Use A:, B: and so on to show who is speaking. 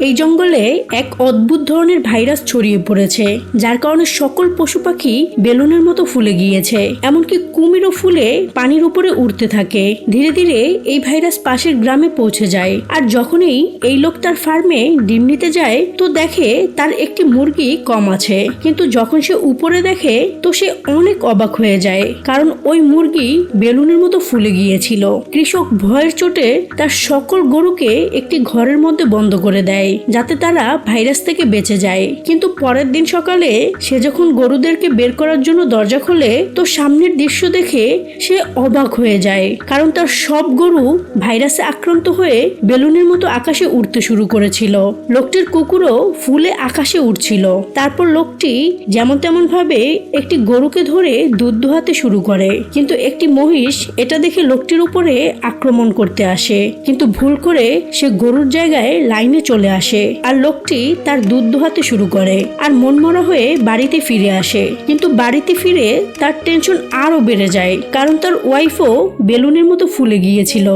A: এই জঙ্গলে এক অদ্ভুত ধরনের ভাইরাস ছড়িয়ে পড়েছে, যার কারণে সকল পশু পাখি বেলুনের মতো ফুলে গিয়েছে। এমনকি কুমিরও ফুলে পানির উপরে উঠতে থাকে। ধীরে ধীরে এই ভাইরাস পাশের গ্রামে পৌঁছে যায়। আর যখনই এই লোক তার ফার্মে ডিম নিতে যায় তো দেখে তার একটি মুরগি কম আছে। কিন্তু যখন সে উপরে দেখে তো সে অনেক অবাক হয়ে যায়, কারণ ওই মুরগি বেলুনের মতো ফুলে গিয়েছিল। কৃষক ভয়ের চোটে তার সকল গরুকে একটি ঘরের মধ্যে বন্ধ করে দেয়, যাতে তারা ভাইরাস থেকে বেঁচে যায়। কিন্তু পরের দিন সকালে সে যখন গরুদেরকে বের করার জন্য দরজা খোলে তো সামনের দৃশ্য দেখে সে অবাক হয়ে যায়, কারণ তার সব গরু ভাইরাসে আক্রান্ত হয়ে বেলুনের মতো আকাশে উড়তে শুরু করেছিল। লোকটির কুকুরও ফুলে আকাশে উড়ছিল। তারপর লোকটি যেমন তেমন ভাবে একটি গরুকে ধরে দুধ দোহাতে শুরু করে, কিন্তু একটি মহিষ এটা দেখে লোকটির উপরে আক্রমণ করতে আসে, কিন্তু ভুল করে সে গরুর জায়গায় লাইনে চলে আসে আর লোকটি তার দুধ দোহাতে শুরু করে আর মনমরা হয়ে বাড়িতে ফিরে আসে। কিন্তু বাড়িতে ফিরে তার টেনশন আরো বেড়ে যায়, কারণ তার ওয়াইফও বেলুনের মতো ফুলে গিয়েছিল।